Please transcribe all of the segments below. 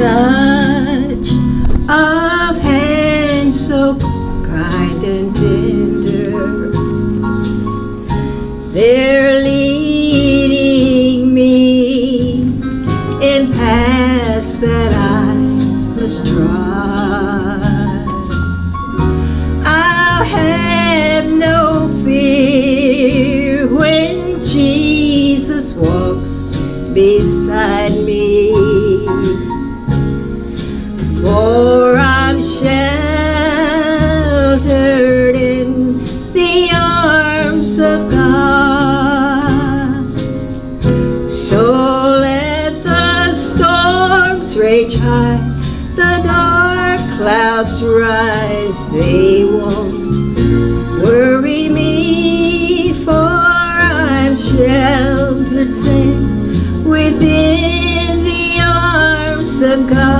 touch of hands so kind and tender. They're leading me in paths that I must trod. I'll have no fear when Jesus walks beside me, for I'm sheltered in the arms of God. So let the storms rage high, the dark clouds rise, they won't worry me, for I'm sheltered safe within the arms of God.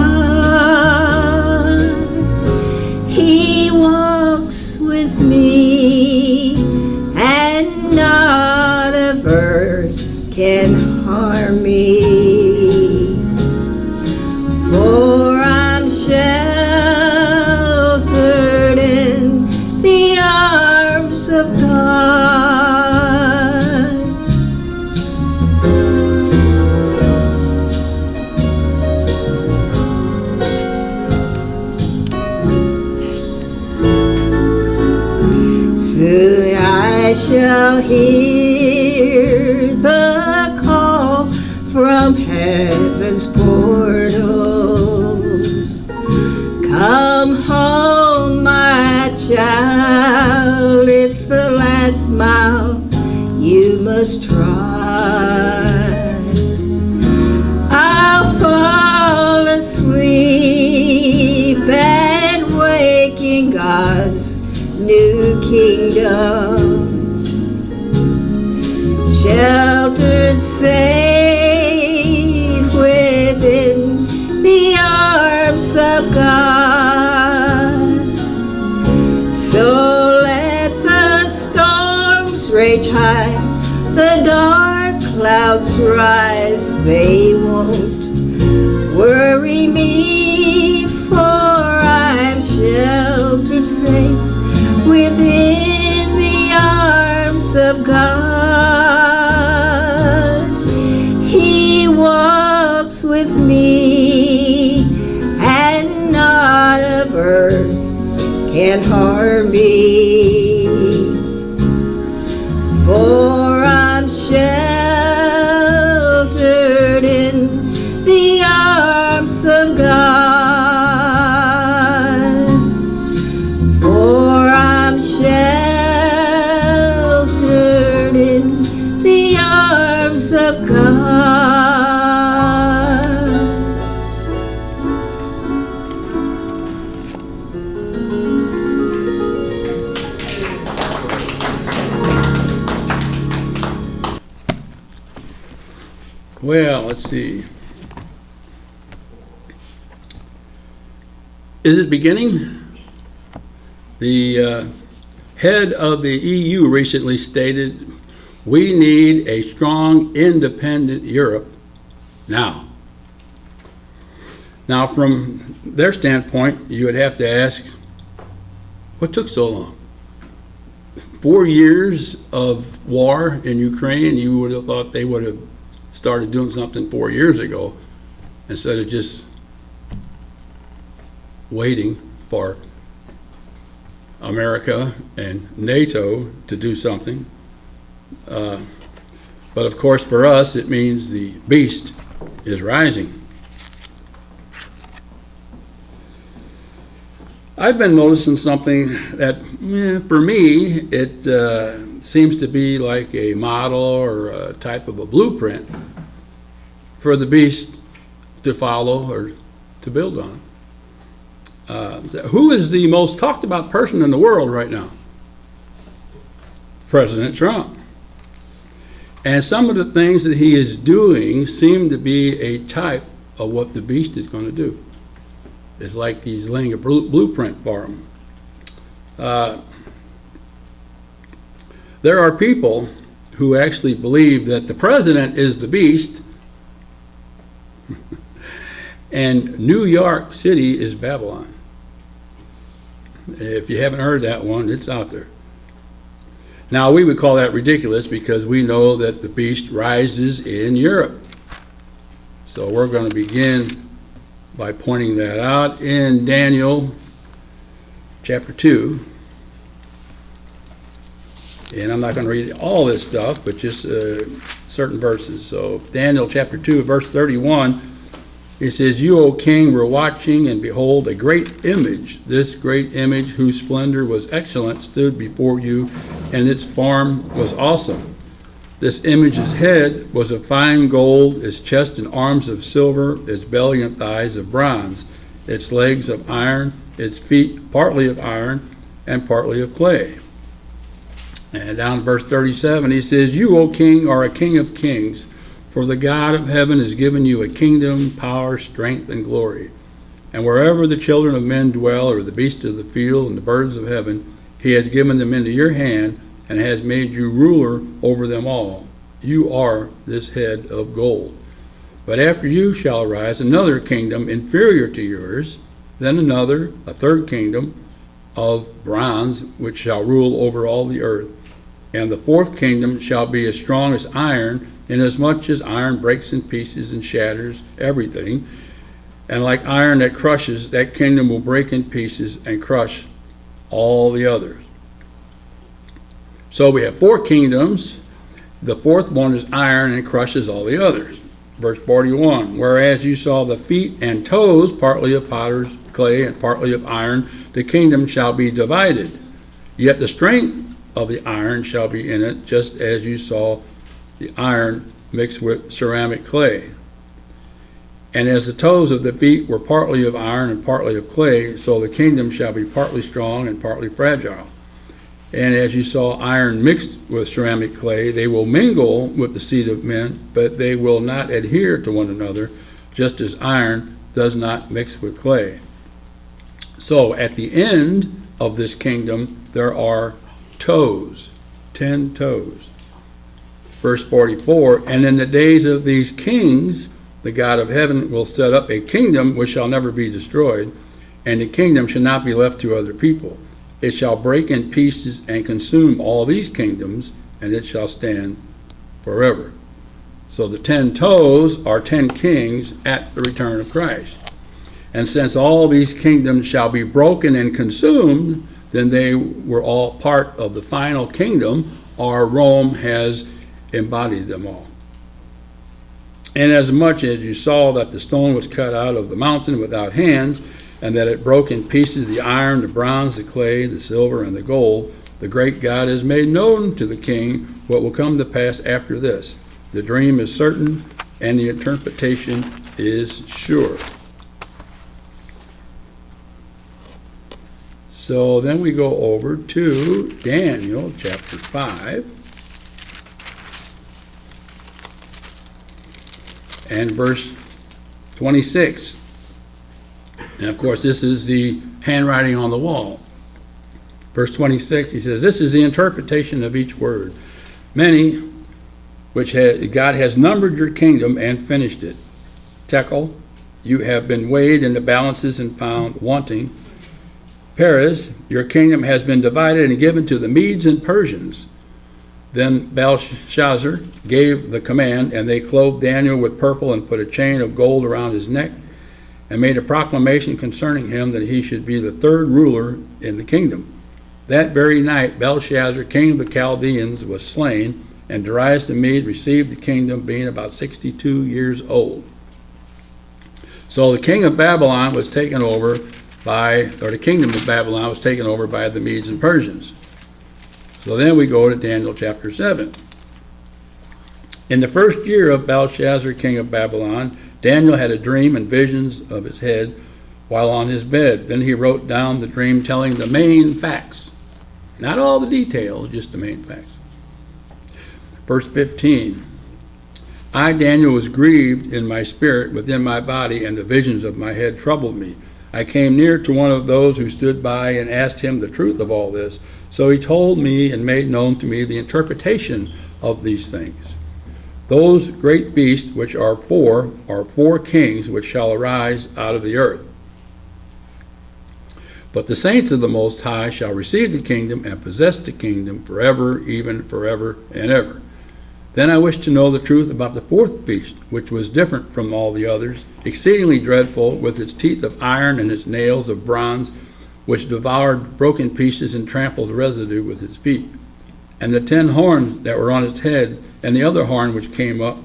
He walks with me, and not of earth can harm me, for I'm sheltered in the arms of God. Soon I shall hear the call from heaven's portals. Come home, my child, it's the last mile you must try. I'll fall asleep and wake in God's new kingdom, sheltered safe within the arms of God. So let the storms rage high, the dark clouds rise, they won't worry me, for I'm sheltered safe within the arms of God. He walks with me, and not of earth can harm me, for I'm sheltered in the arms of God. For I'm sheltered in the arms of God. Well, let's see. Is it beginning? The head of the EU recently stated, we need a strong, independent Europe now. Now, from their standpoint, you would have to ask, what took so long? 4 years of war in Ukraine, you would have thought they would have started doing something 4 years ago instead of just waiting for America and NATO to do something. But of course, for us, it means the beast is rising. I've been noticing something that, for me, it seems to be like a model or a type of a blueprint for the beast to follow or to build on. Who is the most talked about person in the world right now? President Trump. And some of the things that he is doing seem to be a type of what the beast is going to do. It's like he's laying a blueprint for him. There are people who actually believe that the president is the beast And New York City is Babylon. If you haven't heard that one, it's out there. Now, we would call that ridiculous because we know that the beast rises in Europe. So we're going to begin by pointing that out in Daniel chapter 2. And I'm not going to read all this stuff, but just certain verses. So Daniel chapter 2, verse 31, it says, "You, O king, were watching, and behold, a great image. This great image, whose splendor was excellent, stood before you, and its form was awesome. This image's head was of fine gold, its chest and arms of silver, its belly and thighs of bronze, its legs of iron, its feet partly of iron and partly of clay." And down in verse 37, he says, "You, O king, are a king of kings, for the God of heaven has given you a kingdom, power, strength, and glory. And wherever the children of men dwell, or the beasts of the field and the birds of heaven, he has given them into your hand, and has made you ruler over them all. You are this head of gold. But after you shall arise another kingdom inferior to yours, then another, a third kingdom of bronze, which shall rule over all the earth. And the fourth kingdom shall be as strong as iron, inasmuch as iron breaks in pieces and shatters everything. And like iron that crushes, that kingdom will break in pieces and crush all the others." So we have four kingdoms. The fourth one is iron and crushes all the others. Verse 41, "Whereas you saw the feet and toes, partly of potter's clay and partly of iron, the kingdom shall be divided. Yet the strength of the iron shall be in it, just as you saw the iron mixed with ceramic clay. And as the toes of the feet were partly of iron and partly of clay, so the kingdom shall be partly strong and partly fragile. And as you saw iron mixed with ceramic clay, they will mingle with the seed of men, but they will not adhere to one another, just as iron does not mix with clay. So at the end of this kingdom, there are toes, 10 toes. Verse 44, "And in the days of these kings, the God of heaven will set up a kingdom which shall never be destroyed, and the kingdom shall not be left to other people. It shall break in pieces and consume all these kingdoms, and it shall stand forever." So the 10 toes are 10 kings at the return of Christ. And since all these kingdoms shall be broken and consumed, then they were all part of the final kingdom, or Rome has embodied them all. "And as much as you saw that the stone was cut out of the mountain without hands, and that it broke in pieces the iron, the bronze, the clay, the silver, and the gold, the great God has made known to the king what will come to pass after this. The dream is certain, and the interpretation is sure." So then we go over to Daniel chapter 5. And verse 26. And of course, this is the handwriting on the wall. Verse 26, he says, "This is the interpretation of each word. Many, which God has numbered your kingdom and finished it. Tekel, you have been weighed in the balances and found wanting. Paris, your kingdom has been divided and given to the Medes and Persians." Then Belshazzar gave the command, and they clothed Daniel with purple and put a chain of gold around his neck, and made a proclamation concerning him that he should be the third ruler in the kingdom. That very night Belshazzar, king of the Chaldeans, was slain, and Darius the Mede received the kingdom, being about 62 years old. So the king of Babylon was taken over the kingdom of Babylon was taken over by the Medes and Persians. So then we go to Daniel chapter 7. "In the first year of Belshazzar, king of Babylon, Daniel had a dream and visions of his head while on his bed. Then he wrote down the dream, telling the main facts. Not all the details, just the main facts." Verse 15. "I, Daniel, was grieved in my spirit within my body, and the visions of my head troubled me. I came near to one of those who stood by and asked him the truth of all this. So he told me and made known to me the interpretation of these things. Those great beasts which are four kings which shall arise out of the earth. But the saints of the Most High shall receive the kingdom and possess the kingdom forever, even forever and ever. Then I wish to know the truth about the fourth beast, which was different from all the others, exceedingly dreadful, with its teeth of iron and its nails of bronze, which devoured broken pieces and trampled the residue with its feet. And the 10 horns that were on its head, and the other horn which came up,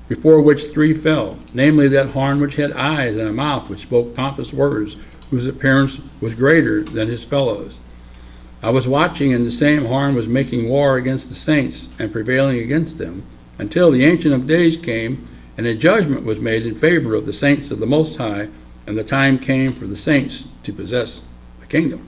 before which 3 fell, namely that horn which had eyes and a mouth which spoke pompous words, whose appearance was greater than his fellows. I was watching, and the same horn was making war against the saints and prevailing against them, until the Ancient of Days came, and a judgment was made in favor of the saints of the Most High, and the time came for the saints to possess the kingdom.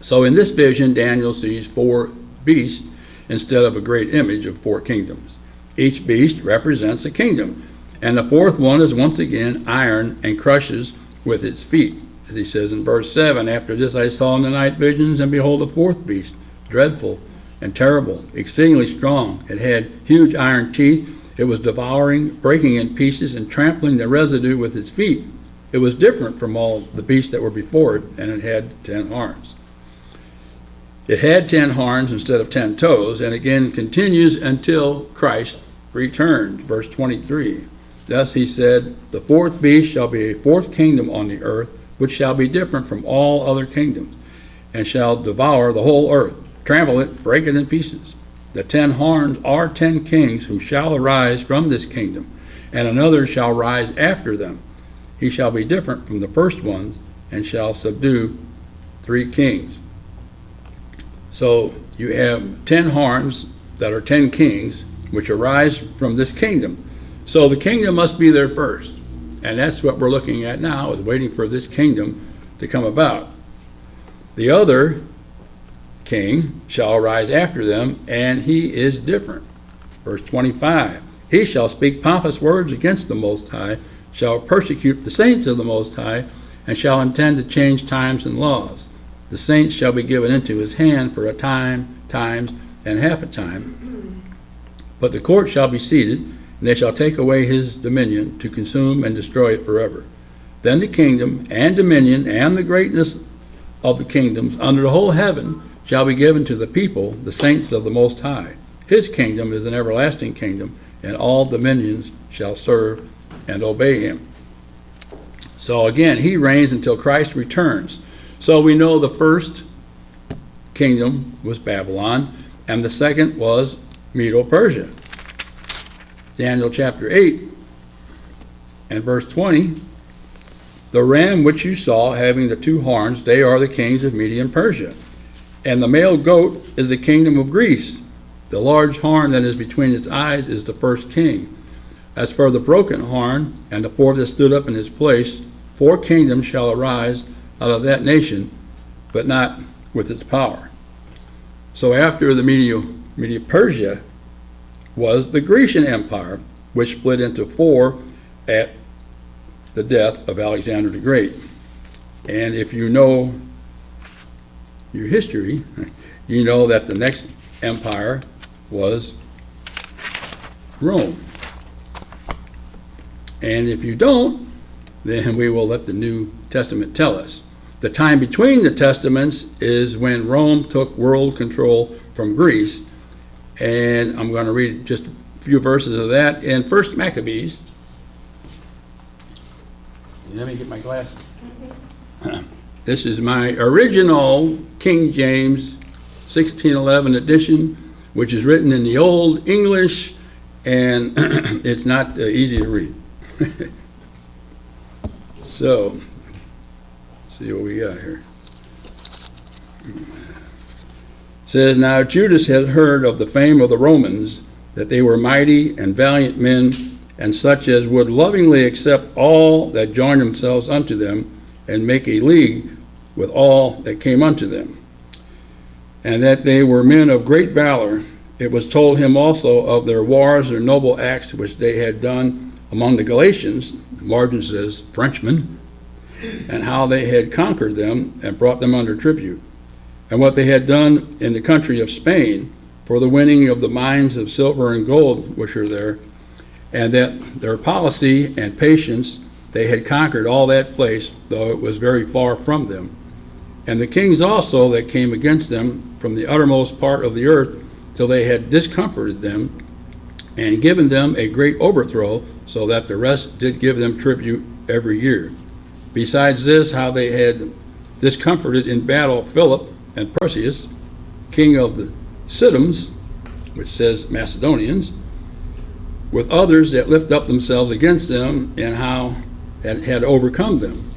So in this vision, Daniel sees 4 beasts instead of a great image of 4 kingdoms. Each beast represents a kingdom, and the fourth one is once again iron and crushes with its feet. As he says in verse 7, after this I saw in the night visions, and behold, a fourth beast, dreadful and terrible, exceedingly strong. It had huge iron teeth. It was devouring, breaking in pieces, and trampling the residue with its feet. It was different from all the beasts that were before it, and it had 10 horns. It had 10 horns instead of 10 toes, and again continues until Christ returned. Verse 23. Thus he said, the fourth beast shall be a fourth kingdom on the earth, which shall be different from all other kingdoms, and shall devour the whole earth, trample it, break it in pieces. The 10 horns are 10 kings who shall arise from this kingdom, and another shall rise after them. He shall be different from the first ones, and shall subdue 3 kings. So you have 10 horns that are 10 kings, which arise from this kingdom. So the kingdom must be there first. And that's what we're looking at now, is waiting for this kingdom to come about. The other king shall arise after them, and he is different. Verse 25, he shall speak pompous words against the Most High, shall persecute the saints of the Most High, and shall intend to change times and laws. The saints shall be given into his hand for a time, times, and half a time. But the court shall be seated, and they shall take away his dominion to consume and destroy it forever. Then the kingdom and dominion and the greatness of the kingdoms under the whole heaven shall be given to the people, the saints of the Most High. His kingdom is an everlasting kingdom, and all dominions shall serve and obey him. So again, he reigns until Christ returns. So we know the first kingdom was Babylon, and the second was Medo-Persia. Daniel chapter 8 and verse 20, the ram which you saw having the 2 horns, they are the kings of Media and Persia. And the male goat is the kingdom of Greece. The large horn that is between its eyes is the first king. As for the broken horn and the 4 that stood up in his place, 4 kingdoms shall arise out of that nation, but not with its power. So after the Media-Persia was the Grecian Empire, which split into 4 at the death of Alexander the Great. And if you know your history, you know that the next empire was Rome. And if you don't, then we will let the New Testament tell us. The time between the testaments is when Rome took world control from Greece. And I'm going to read just a few verses of that in 1 Maccabees. Let me get my glasses. This is my original King James 1611 edition, which is written in the Old English, and it's not easy to read. So, let's see what we got here. It says, now Judas had heard of the fame of the Romans, that they were mighty and valiant men, and such as would lovingly accept all that joined themselves unto them, and make a league with all that came unto them, and that they were men of great valor. It was told him also of their wars or noble acts which they had done among the Galatians, margin says Frenchmen, and how they had conquered them and brought them under tribute, and what they had done in the country of Spain, for the winning of the mines of silver and gold which are there, and that their policy and patience they had conquered all that place, though it was very far from them. And the kings also that came against them from the uttermost part of the earth, till they had discomforted them, and given them a great overthrow, so that the rest did give them tribute every year. Besides this, how they had discomforted in battle Philip and Perseus, king of the Sidonians, which says Macedonians, with others that lift up themselves against them, and how had overcome them.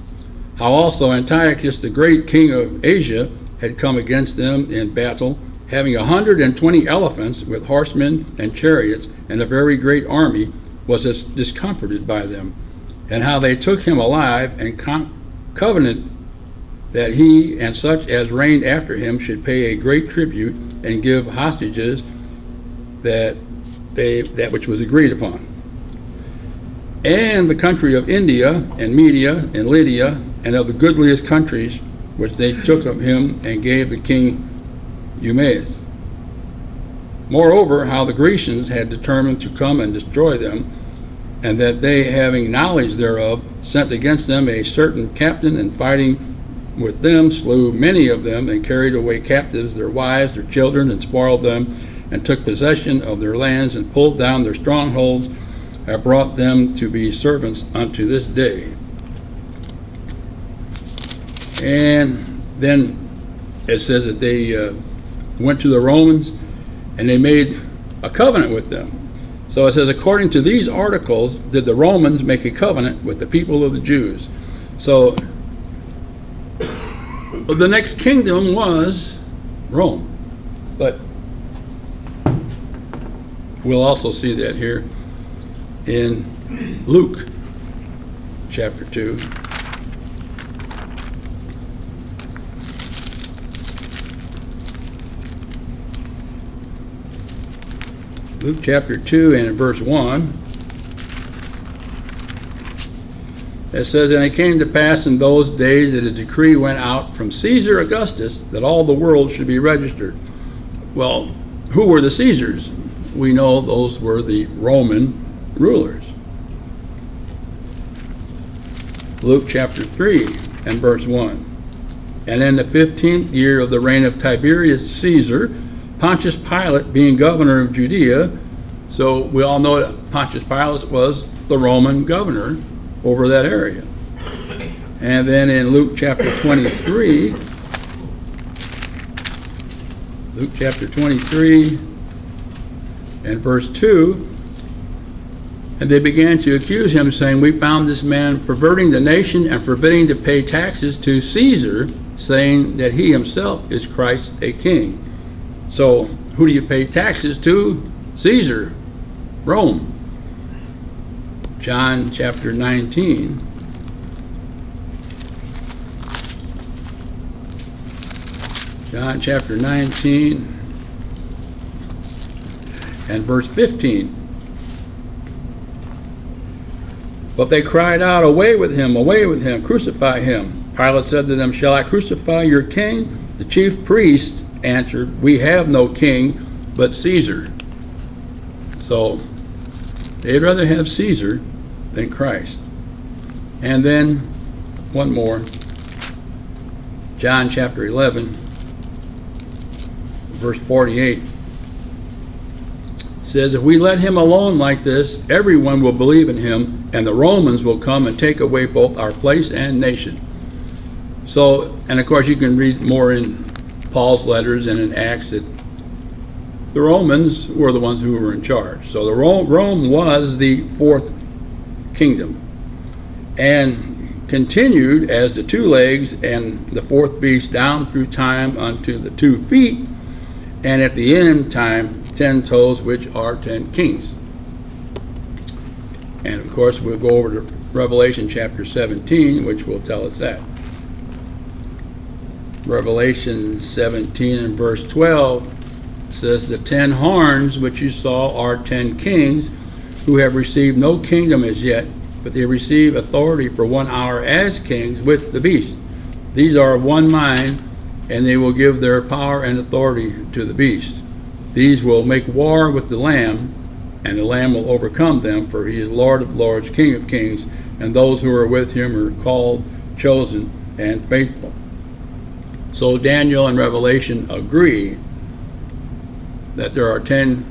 How also Antiochus, the great king of Asia, had come against them in battle, having 120 elephants with horsemen and chariots, and a very great army, was discomforted by them. And how they took him alive, and covenanted that he and such as reigned after him should pay a great tribute, and give hostages that which was agreed upon. And the country of India and Media and Lydia, and of the goodliest countries which they took of him, and gave the king Eumaeus. Moreover, how the Grecians had determined to come and destroy them, and that they, having knowledge thereof, sent against them a certain captain, and fighting with them slew many of them, and carried away captives their wives, their children, and spoiled them, and took possession of their lands, and pulled down their strongholds, and brought them to be servants unto this day. And then it says that they went to the Romans, and they made a covenant with them. So it says, according to these articles, did the Romans make a covenant with the people of the Jews. So the next kingdom was Rome. But we'll also see that here in Luke chapter 2. Luke chapter 2 and verse 1. It says, and it came to pass in those days that a decree went out from Caesar Augustus that all the world should be registered. Well, who were the Caesars? We know those were the Roman rulers. Luke chapter 3 and verse 1. And in the 15th year of the reign of Tiberius Caesar, Pontius Pilate being governor of Judea, so we all know that Pontius Pilate was the Roman governor over that area. And then in Luke chapter 23, Luke chapter 23 and verse 2, and they began to accuse him, saying, we found this man perverting the nation and forbidding to pay taxes to Caesar, saying that he himself is Christ a king. So who do you pay taxes to? Caesar, Rome. John chapter 19. John chapter 19 and verse 15. But they cried out, away with him, crucify him. Pilate said to them, shall I crucify your king? The chief priests answered, we have no king but Caesar. So they'd rather have Caesar than Christ. And then one more, John chapter 11 verse 48 says, if we let him alone like this, everyone will believe in him, and the Romans will come and take away both our place and nation. So, and of course you can read more in Paul's letters and in Acts that the Romans were the ones who were in charge. So the Rome was the fourth kingdom, and continued as the two legs and the fourth beast down through time unto the 2 feet, and at the end time 10 toes, which are 10 kings. And of course we'll go over to Revelation chapter 17, which will tell us that. Revelation 17 and verse 12 says, the 10 horns which you saw are 10 kings, who have received no kingdom as yet, but they receive authority for 1 hour as kings with the beast. These are of one mind, and they will give their power and authority to the beast. These will make war with the Lamb, and the Lamb will overcome them, for he is Lord of lords, King of kings, and those who are with him are called, chosen, and faithful. So Daniel and Revelation agree that there are 10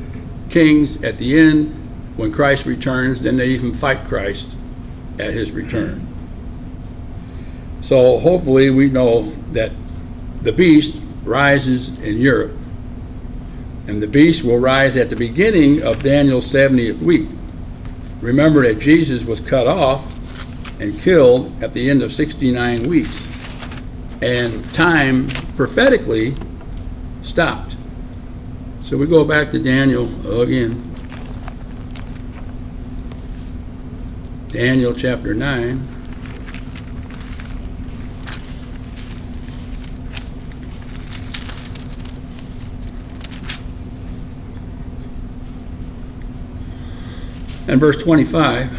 kings at the end. When Christ returns, then they even fight Christ at his return. So hopefully we know that the beast rises in Europe, and the beast will rise at the beginning of Daniel's 70th week. Remember that Jesus was cut off and killed at the end of 69 weeks, and time prophetically stopped. So we go back to Daniel again. Daniel chapter 9. And verse 25,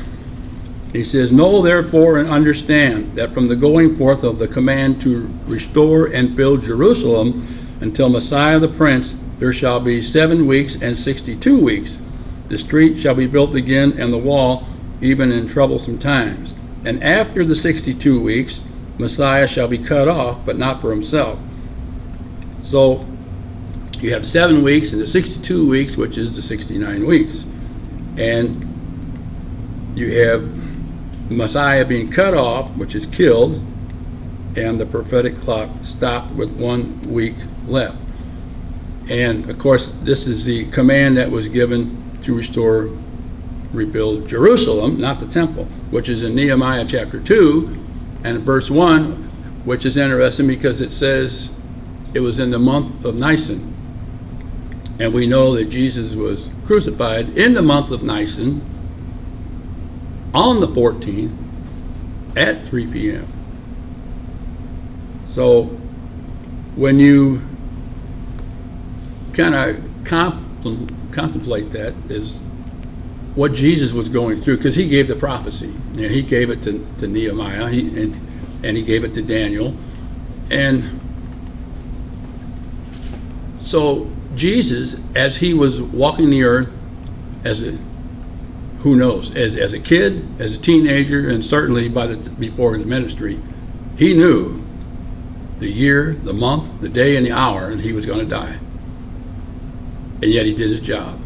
he says, "Know therefore and understand that from the going forth of the command to restore and build Jerusalem until Messiah the Prince, there shall be 7 weeks and 62 weeks. The street shall be built again, and the wall, even in troublesome times. And after the 62 weeks, Messiah shall be cut off, but not for himself." So you have the 7 weeks and the 62 weeks, which is the 69 weeks. And you have Messiah being cut off, which is killed, and the prophetic clock stopped with 1 week left. And of course, this is the command that was given to restore, rebuild Jerusalem, not the temple, which is in Nehemiah chapter 2 and verse 1, which is interesting because it says it was in the month of Nisan. And we know that Jesus was crucified in the month of Nisan on the 14th at 3 p.m. So when you kind of contemplate that, is what Jesus was going through, because he gave the prophecy. You know, he gave it to Nehemiah, and he gave it to Daniel. And so Jesus, as he was walking the earth, who knows, as a kid, as a teenager, and certainly before his ministry, he knew the year, the month, the day, and the hour, and he was going to die. And yet he did his job.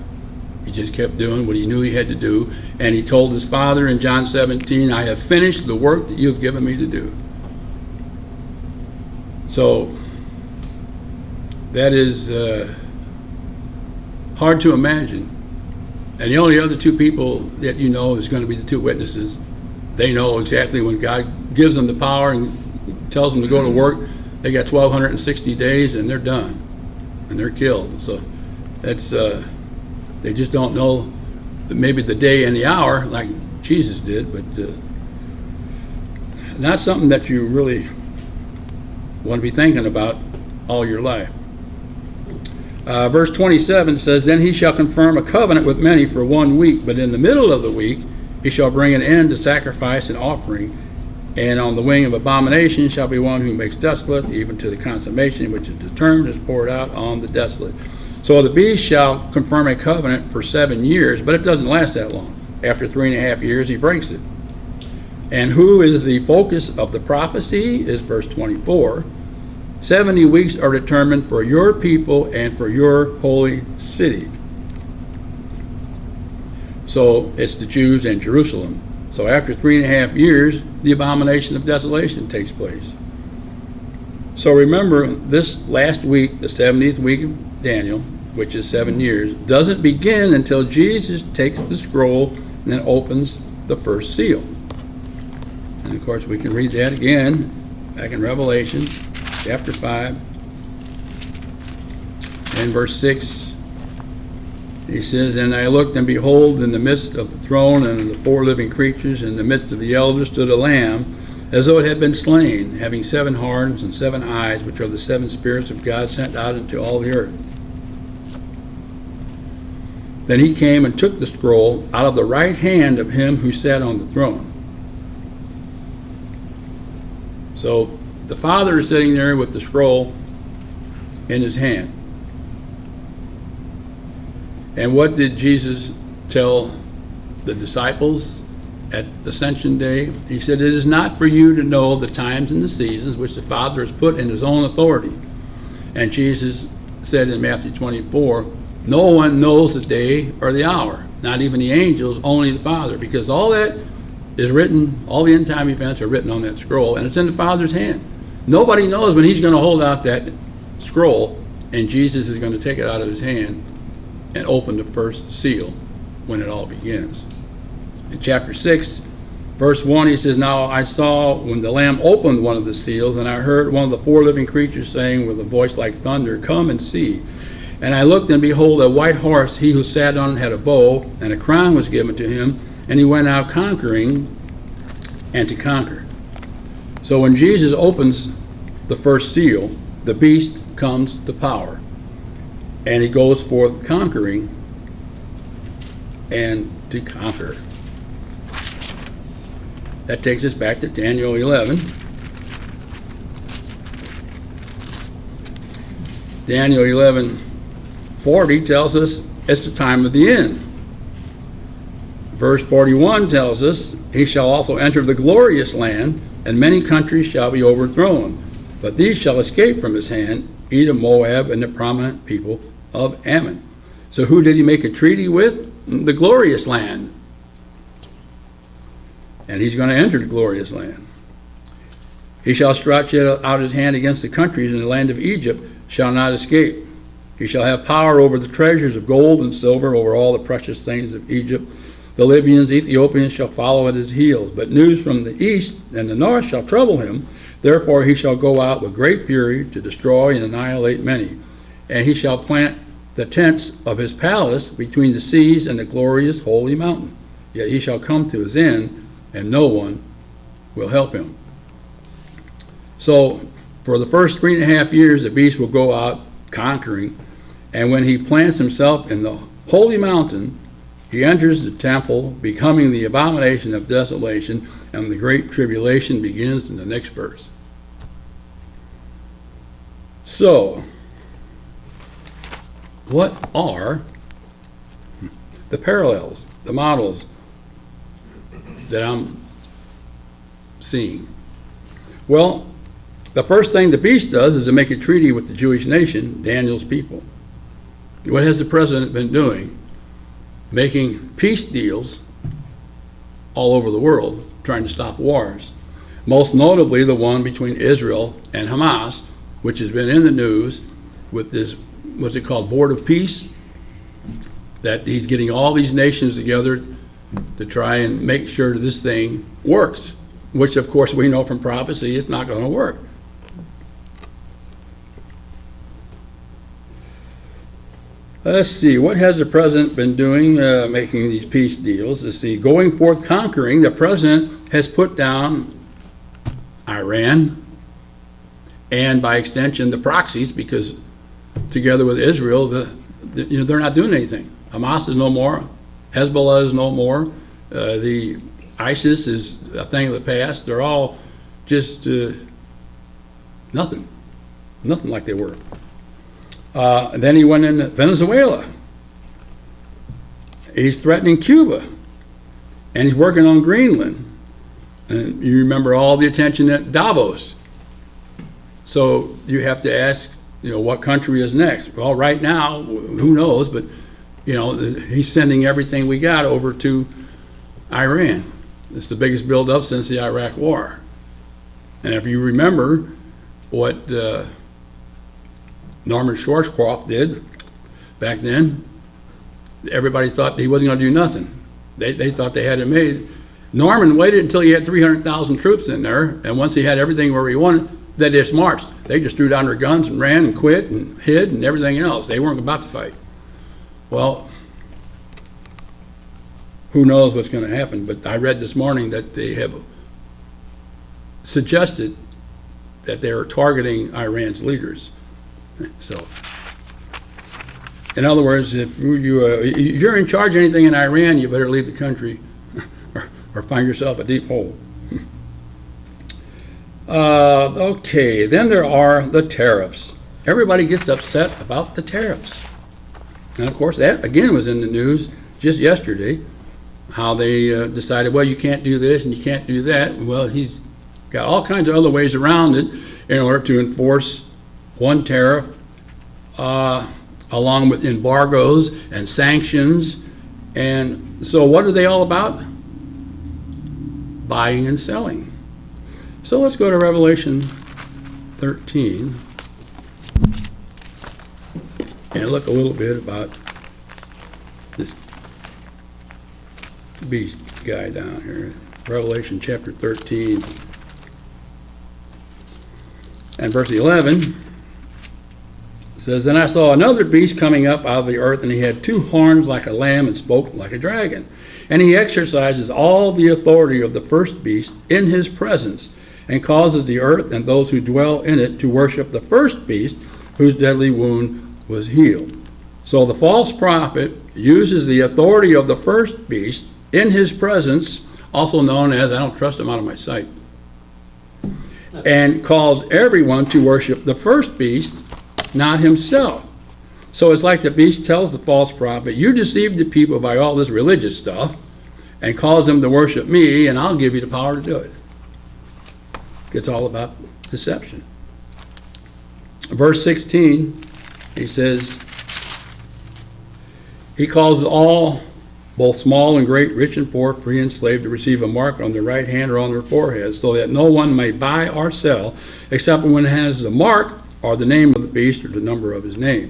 He just kept doing what he knew he had to do, and he told his Father in John 17, "I have finished the work that you have given me to do." So that is hard to imagine. And the only other 2 people that you know is going to be the 2 witnesses. They know exactly when God gives them the power and tells them to go to work, they got 1,260 days and they're done, and they're killed. So that's they just don't know maybe the day and the hour like Jesus did, but not something that you really want to be thinking about all your life. Verse 27 says, "Then he shall confirm a covenant with many for 1 week, but in the middle of the week he shall bring an end to sacrifice and offering, and on the wing of abomination shall be one who makes desolate, even to the consummation which is determined is poured out on the desolate." So the beast shall confirm a covenant for 7 years, but it doesn't last that long. After 3.5 years, he breaks it. And who is the focus of the prophecy is verse 24. 70 weeks are determined for your people and for your holy city. So it's the Jews and Jerusalem. So after 3.5 years, the abomination of desolation takes place. So remember, this last week, the 70th week of Daniel, which is 7 years, doesn't begin until Jesus takes the scroll and then opens the first seal. And of course, we can read that again back in Revelation chapter 5 and verse 6. He says, "And I looked, and behold, in the midst of the throne and the 4 living creatures, in the midst of the elders, stood a lamb, as though it had been slain, having 7 horns and 7 eyes, which are the 7 spirits of God sent out into all the earth. Then he came and took the scroll out of the right hand of him who sat on the throne." So the Father is sitting there with the scroll in his hand. And what did Jesus tell the disciples at Ascension Day? He said, "It is not for you to know the times and the seasons which the Father has put in his own authority." And Jesus said in Matthew 24, "No one knows the day or the hour, not even the angels, only the Father," because all that is written, all the end time events are written on that scroll, and it's in the Father's hand. Nobody knows when he's going to hold out that scroll, and Jesus is going to take it out of his hand and open the first seal when it all begins. In chapter 6, verse 1, he says, "Now I saw when the Lamb opened one of the seals, and I heard one of the four living creatures saying with a voice like thunder, 'Come and see.' And I looked, and behold, a white horse. He who sat on it had a bow, and a crown was given to him, and he went out conquering and to conquer." So when Jesus opens the first seal, the beast comes to power, and he goes forth conquering and to conquer. That takes us back to Daniel 11. Daniel 11:40 tells us it's the time of the end. Verse 41 tells us, "He shall also enter the glorious land, and many countries shall be overthrown. But these shall escape from his hand, Edom, Moab, and the prominent people of Ammon." So who did he make a treaty with? The glorious land. And he's going to enter the glorious land. "He shall stretch out his hand against the countries, and the land of Egypt shall not escape. He shall have power over the treasures of gold and silver, over all the precious things of Egypt. The Libyans, Ethiopians shall follow at his heels. But news from the east and the north shall trouble him. Therefore he shall go out with great fury to destroy and annihilate many. And he shall plant the tents of his palace between the seas and the glorious holy mountain. Yet he shall come to his end, and no one will help him." So for the first 3.5 years, the beast will go out conquering. And when he plants himself in the holy mountain, he enters the temple, becoming the abomination of desolation, and the great tribulation begins in the next verse. So, what are the parallels, the models that I'm seeing? Well, the first thing the beast does is to make a treaty with the Jewish nation, Daniel's people. What has the president been doing? Making peace deals all over the world, trying to stop wars. Most notably the one between Israel and Hamas, which has been in the news with this, what's it called, Board of Peace, that he's getting all these nations together to try and make sure that this thing works, which of course we know from prophecy it's not going to work. Let's see, what has the president been doing making these peace deals? Let's see, going forth conquering, the president has put down Iran, and by extension the proxies, because together with Israel, they're not doing anything. Hamas is no more, Hezbollah is no more, the ISIS is a thing of the past. They're all just nothing like they were. And then he went into Venezuela. He's threatening Cuba, and he's working on Greenland. And you remember all the attention at Davos. So you have to ask, what country is next? Well, right now, who knows? But he's sending everything we got over to Iran. It's the biggest buildup since the Iraq War. And if you remember what Norman Schwarzkopf did back then, everybody thought he wasn't going to do nothing. They thought they had it made. Norman waited until he had 300,000 troops in there, and once he had everything where he wanted, they just marched. They just threw down their guns and ran and quit and hid and everything else. They weren't about to fight. Well, who knows what's going to happen, but I read this morning that they have suggested that they are targeting Iran's leaders. So, in other words, if you're in charge of anything in Iran, you better leave the country or find yourself a deep hole. Okay, then there are the tariffs. Everybody gets upset about the tariffs. And of course, that again was in the news just yesterday, how they decided, well, you can't do this and you can't do that. Well, he's got all kinds of other ways around it in order to enforce one tariff, along with embargoes and sanctions. And so what are they all about? Buying and selling. So let's go to Revelation 13 and look a little bit about this beast guy down here. Revelation chapter 13 and verse 11 says, "Then I saw another beast coming up out of the earth, and he had two horns like a lamb and spoke like a dragon. And he exercises all the authority of the first beast in his presence, and causes the earth and those who dwell in it to worship the first beast, whose deadly wound was healed." So the false prophet uses the authority of the first beast in his presence, also known as, I don't trust him out of my sight, and calls everyone to worship the first beast, not himself. So it's like the beast tells the false prophet, you deceived the people by all this religious stuff and cause them to worship me, and I'll give you the power to do it. It's all about deception. Verse 16, he says, he causes all, both small and great, rich and poor, free and slave, to receive a mark on their right hand or on their forehead, so that no one may buy or sell except when it has the mark or the name of the beast or the number of his name.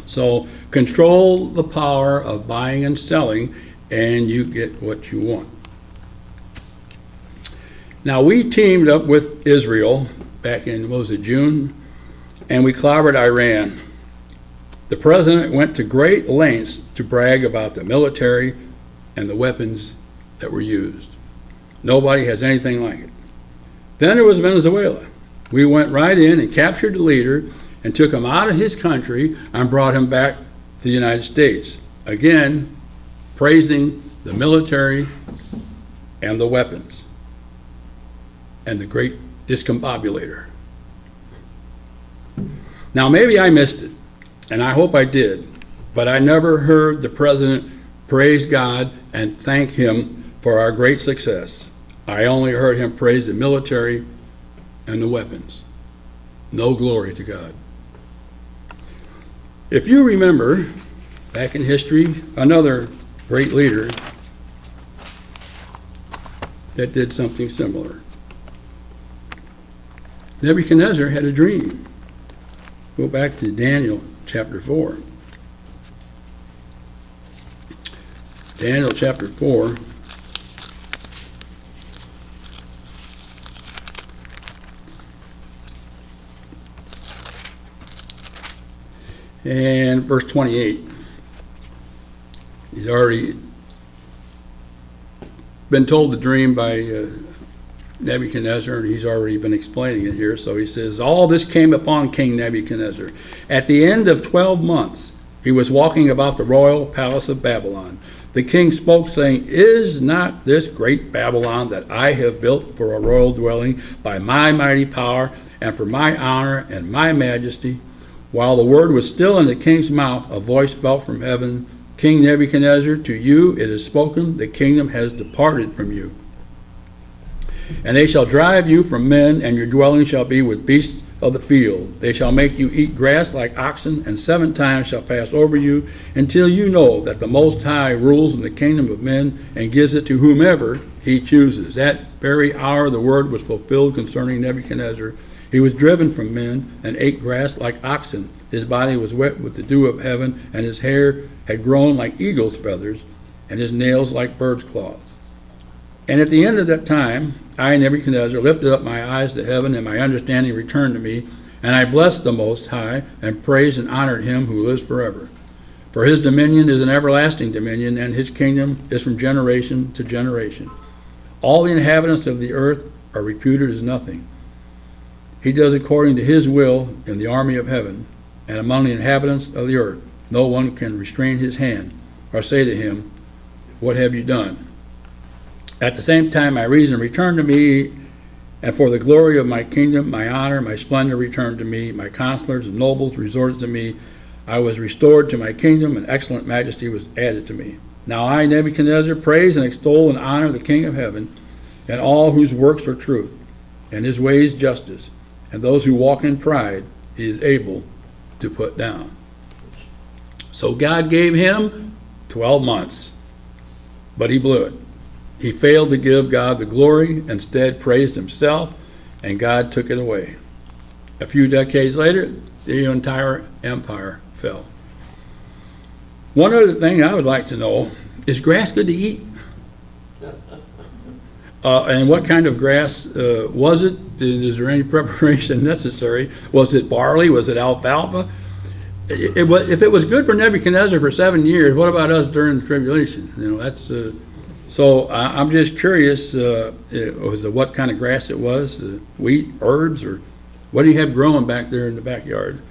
So control the power of buying and selling, and you get what you want. Now, we teamed up with Israel back in, what was it, June, and we clobbered Iran. The president went to great lengths to brag about the military and the weapons that were used. Nobody has anything like it. Then there was Venezuela. We went right in and captured the leader and took him out of his country and brought him back to the United States. Again, praising the military and the weapons and the great discombobulator. Now, maybe I missed it, and I hope I did, but I never heard the president praise God and thank him for our great success. I only heard him praise the military and the weapons. No glory to God. If you remember, back in history, another great leader that did something similar. Nebuchadnezzar had a dream. Go back to Daniel chapter 4. Daniel chapter 4. And verse 28. He's already been told the dream by Nebuchadnezzar, and he's already been explaining it here. So he says, all this came upon King Nebuchadnezzar. At the end of 12 months, he was walking about the royal palace of Babylon. The king spoke, saying, is not this great Babylon that I have built for a royal dwelling by my mighty power and for my honor and my majesty? While the word was still in the king's mouth, a voice fell from heaven, King Nebuchadnezzar, to you it is spoken, the kingdom has departed from you. And they shall drive you from men, and your dwelling shall be with beasts of the field. They shall make you eat grass like oxen, and 7 times shall pass over you, until you know that the Most High rules in the kingdom of men, and gives it to whomever he chooses. That very hour the word was fulfilled concerning Nebuchadnezzar. He was driven from men, and ate grass like oxen. His body was wet with the dew of heaven, and his hair had grown like eagle's feathers, and his nails like bird's claws. And at the end of that time, I, Nebuchadnezzar, lifted up my eyes to heaven, and my understanding returned to me, and I blessed the Most High, and praised and honored him who lives forever. For his dominion is an everlasting dominion, and his kingdom is from generation to generation. All the inhabitants of the earth are reputed as nothing. He does according to his will in the army of heaven, and among the inhabitants of the earth. No one can restrain his hand, or say to him, what have you done? At the same time, my reason returned to me, and for the glory of my kingdom, my honor, my splendor returned to me. My counselors and nobles resorted to me. I was restored to my kingdom, and excellent majesty was added to me. Now I, Nebuchadnezzar, praise and extol and honor the King of heaven, and all whose works are truth, and his ways justice, and those who walk in pride he is able to put down. So God gave him 12 months, but he blew it. He failed to give God the glory, instead praised himself, and God took it away. A few decades later, the entire empire fell. One other thing I would like to know, is grass good to eat? And what kind of grass was it? Is there any preparation necessary? Was it barley? Was it alfalfa? If it was good for Nebuchadnezzar for 7 years, what about us during the tribulation? That's so. I'm just curious. Was it what kind of grass it was? Wheat, herbs, or what do you have growing back there in the backyard?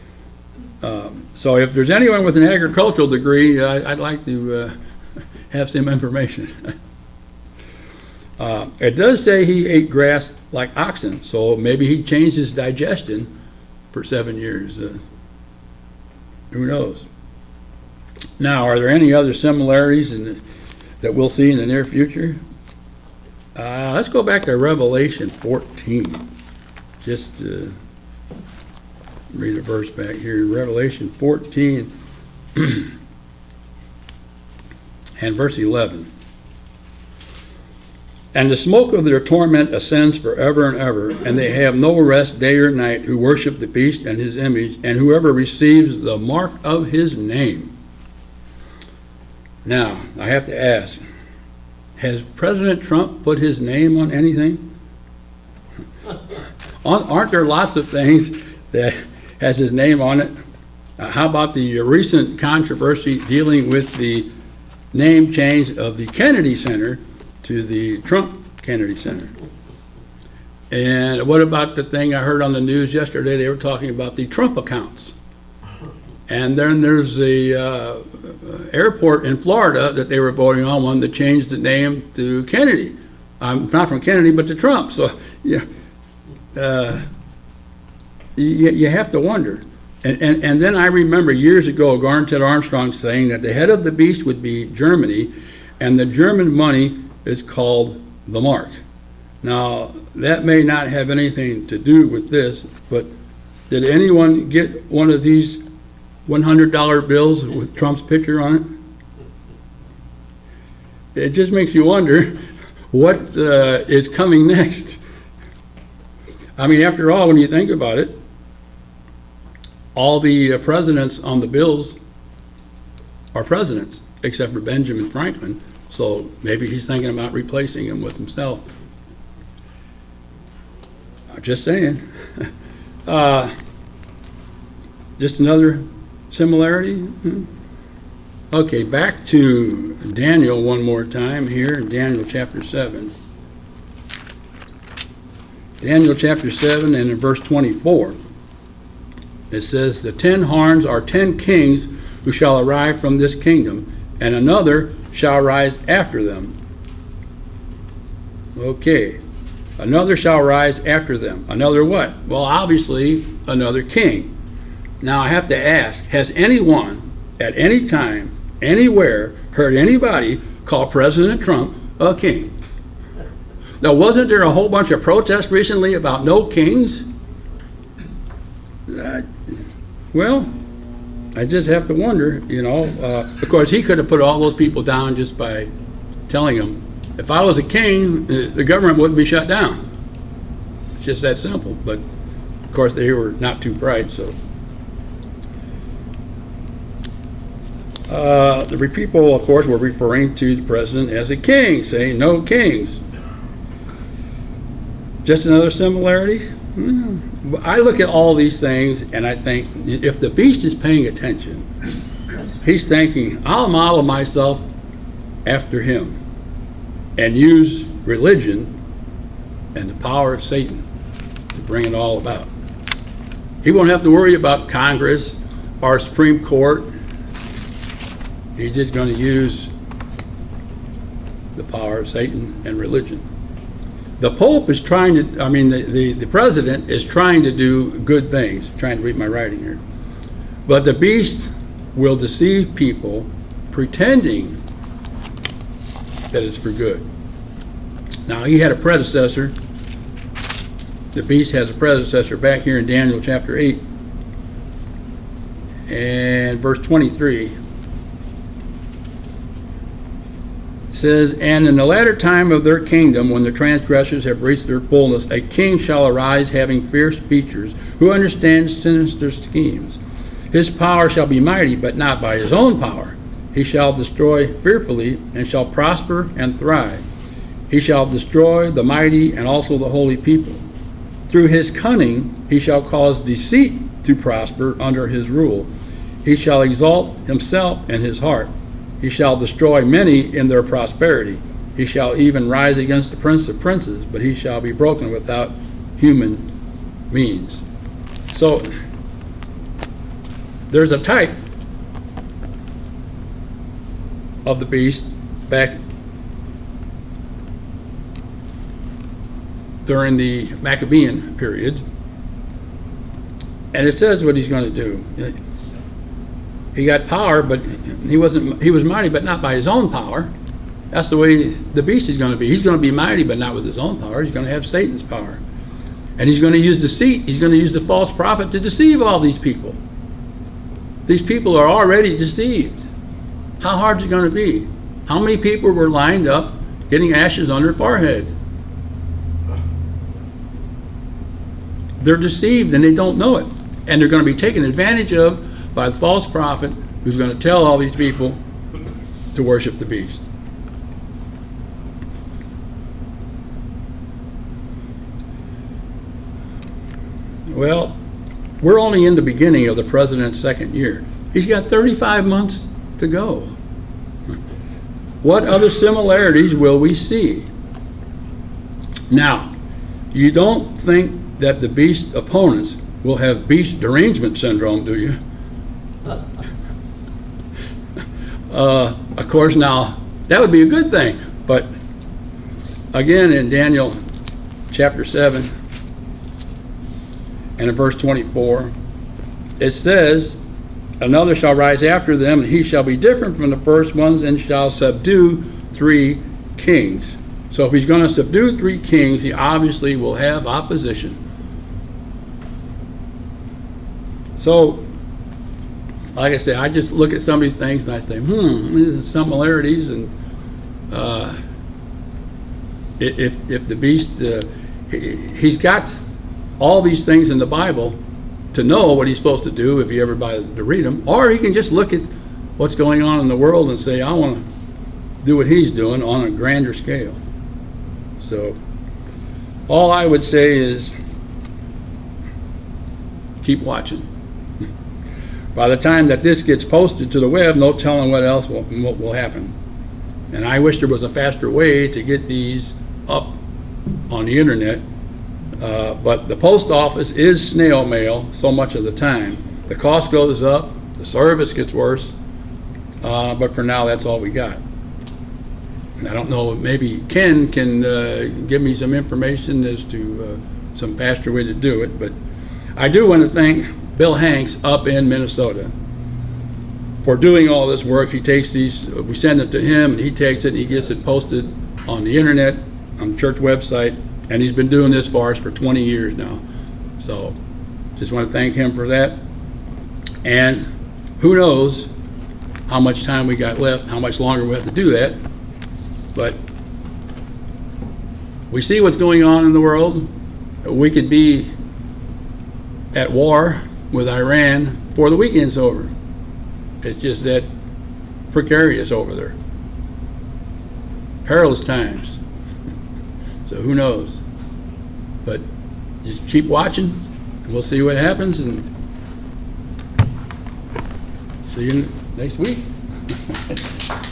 So if there's anyone with an agricultural degree, I'd like to have some information. It does say he ate grass like oxen, so maybe he changed his digestion for 7 years. Who knows? Now, are there any other similarities that we'll see in the near future? Let's go back to Revelation 14. Just read a verse back here. Revelation 14 and verse 11. And the smoke of their torment ascends forever and ever, and they have no rest day or night who worship the beast and his image, and whoever receives the mark of his name. Now, I have to ask, has President Trump put his name on anything? Aren't there lots of things that has his name on it? How about the recent controversy dealing with the name change of the Kennedy Center to the Trump Kennedy Center? And what about the thing I heard on the news yesterday? They were talking about the Trump accounts. And then there's the airport in Florida that they were voting on, one that changed the name to Kennedy. Not from Kennedy, but to Trump. So, yeah, you have to wonder. And then I remember years ago, Garnett Armstrong saying that the head of the beast would be Germany, and the German money is called the mark. Now, that may not have anything to do with this, but did anyone get one of these $100 bills with Trump's picture on it? It just makes you wonder what is coming next. I mean, after all, when you think about it, all the presidents on the bills are presidents, except for Benjamin Franklin. So maybe he's thinking about replacing him with himself. I'm just saying. Just another similarity. Okay, back to Daniel one more time here in Daniel chapter 7. Daniel chapter 7 and in verse 24. It says, the 10 horns are 10 kings who shall arise from this kingdom, and another shall rise after them. Okay. Another shall rise after them. Another what? Well, obviously, another king. Now, I have to ask, has anyone at any time, anywhere, heard anybody call President Trump a king? Now, wasn't there a whole bunch of protests recently about no kings? Well, I just have to wonder, of course, he could have put all those people down just by telling them, if I was a king, the government wouldn't be shut down. It's just that simple. But, of course, they were not too bright, so. The people, of course, were referring to the president as a king, saying no kings. Just another similarity? I look at all these things and I think, if the beast is paying attention, he's thinking, I'll model myself after him and use religion and the power of Satan to bring it all about. He won't have to worry about Congress or Supreme Court. He's just going to use the power of Satan and religion. The Pope is trying to, the president is trying to do good things, trying to read my writing here. But the beast will deceive people, pretending that it's for good. Now, he had a predecessor. The beast has a predecessor back here in Daniel chapter 8 and verse 23. Says, and in the latter time of their kingdom, when the transgressors have reached their fullness, a king shall arise having fierce features, who understands sinister schemes. His power shall be mighty, but not by his own power. He shall destroy fearfully, and shall prosper and thrive. He shall destroy the mighty and also the holy people. Through his cunning he shall cause deceit to prosper under his rule. He shall exalt himself in his heart. He shall destroy many in their prosperity. He shall even rise against the prince of princes, but he shall be broken without human means. So there's a type of the beast back during the Maccabean period, and it says what he's going to do. He got power, but he was mighty, but not by his own power. That's the way the beast is going to be. He's going to be mighty, but not with his own power. He's going to have Satan's power. And he's going to use deceit. He's going to use the false prophet to deceive all these people. These people are already deceived. How hard is it going to be? How many people were lined up getting ashes on their forehead? They're deceived and they don't know it. And they're going to be taken advantage of by the false prophet who's going to tell all these people to worship the beast. Well, we're only in the beginning of the president's second year. He's got 35 months to go. What other similarities will we see? Now, you don't think that the beast opponents will have beast derangement syndrome, do you? Of course, now, that would be a good thing. But again, in Daniel chapter 7 and in verse 24, it says, another shall rise after them, and he shall be different from the first ones, and shall subdue 3 kings. So if he's going to subdue 3 kings, he obviously will have opposition. So, like I said, I just look at some of these things and I say, there's similarities, and if the beast, he's got all these things in the Bible to know what he's supposed to do if he ever bothers to read them, or he can just look at what's going on in the world and say, I want to do what he's doing on a grander scale. So all I would say is keep watching. By the time that this gets posted to the web, no telling what else will happen. And I wish there was a faster way to get these up on the internet. But the post office is snail mail so much of the time. The cost goes up, the service gets worse, but for now that's all we got. I don't know, maybe Ken can give me some information as to some faster way to do it, but I do want to thank Bill Hanks up in Minnesota for doing all this work. He takes these, we send it to him, and he takes it and he gets it posted on the internet, on the church website, and he's been doing this for us for 20 years now. So just want to thank him for that. And who knows how much time we got left, how much longer we have to do that. But we see what's going on in the world. We could be at war with Iran before the weekend's over. It's just that precarious over there. Perilous times. So who knows? But just keep watching, and we'll see what happens, and see you next week.